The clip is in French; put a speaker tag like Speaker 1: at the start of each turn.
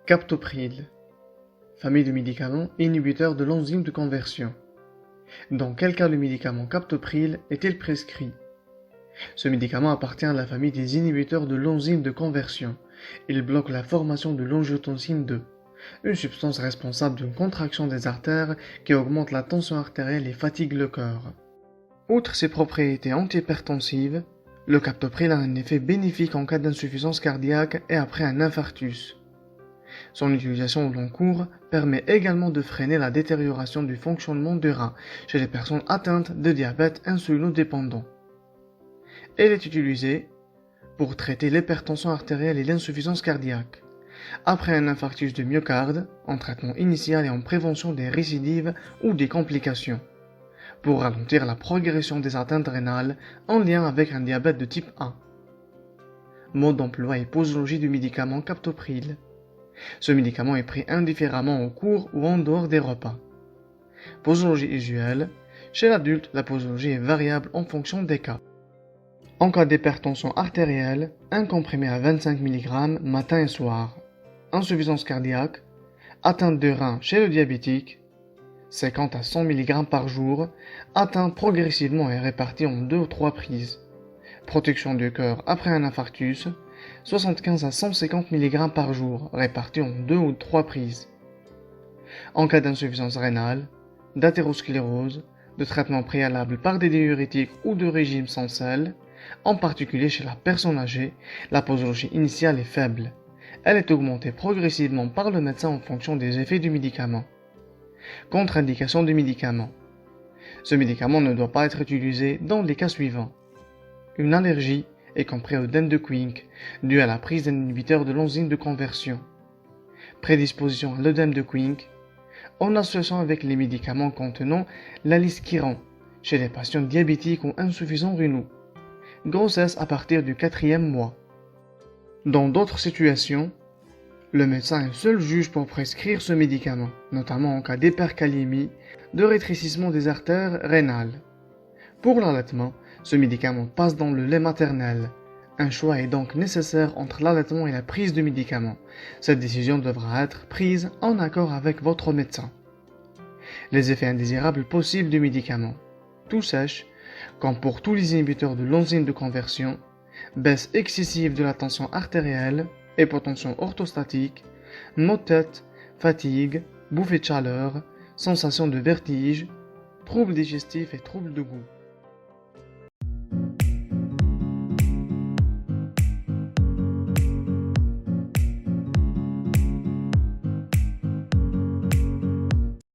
Speaker 1: Captopril, famille de médicaments inhibiteurs de l'enzyme de conversion. Dans quel cas le médicament captopril est-il prescrit? Ce médicament appartient à la famille des inhibiteurs de l'enzyme de conversion. Il bloque la formation de l'angiotensine 2, une substance responsable d'une contraction des artères qui augmente la tension artérielle et fatigue le cœur. Outre ses propriétés antihypertensives, le captopril a un effet bénéfique en cas d'insuffisance cardiaque et après un infarctus. Son utilisation au long cours permet également de freiner la détérioration du fonctionnement du rein chez les personnes atteintes de diabète insulinodépendant. Elle est utilisée pour traiter l'hypertension artérielle et l'insuffisance cardiaque, après un infarctus de myocarde, en traitement initial et en prévention des récidives ou des complications, pour ralentir la progression des atteintes rénales en lien avec un diabète de type 1. Mode d'emploi et posologie du médicament captopril. Ce médicament est pris indifféremment au cours ou en dehors des repas. Posologie usuelle. Chez l'adulte, la posologie est variable en fonction des cas. En cas d'hypertension artérielle, un comprimé à 25 mg matin et soir. Insuffisance cardiaque, atteinte de rein chez le diabétique, 50 à 100 mg par jour, atteint progressivement et réparti en 2 ou 3 prises. Protection du cœur après un infarctus, 75 à 150 mg par jour, réparti en 2 ou 3 prises. En cas d'insuffisance rénale, d'athérosclérose, de traitement préalable par des diurétiques ou de régime sans sel, en particulier chez la personne âgée, la posologie initiale est faible. Elle est augmentée progressivement par le médecin en fonction des effets du médicament. Contre-indication du médicament. Ce médicament ne doit pas être utilisé dans les cas suivants. Une allergie, y compris au den de Quink, due à la prise d'un inhibiteur de l'enzyme de conversion. Prédisposition à l'œdème de Quink, en association avec les médicaments contenant l'aliskiran, chez les patients diabétiques ou insuffisants rénaux. Grossesse à partir du 4e mois. Dans d'autres situations, le médecin est seul juge pour prescrire ce médicament, notamment en cas d'hypercalémie, de rétrécissement des artères rénales. Pour l'allaitement, ce médicament passe dans le lait maternel. Un choix est donc nécessaire entre l'allaitement et la prise de médicaments. Cette décision devra être prise en accord avec votre médecin. Les effets indésirables possibles du médicament. Toux sèche, comme pour tous les inhibiteurs de l'enzyme de conversion, baisse excessive de la tension artérielle, hypotension orthostatique, maux de tête, fatigue, bouffée de chaleur, sensation de vertige, troubles digestifs et troubles de goût.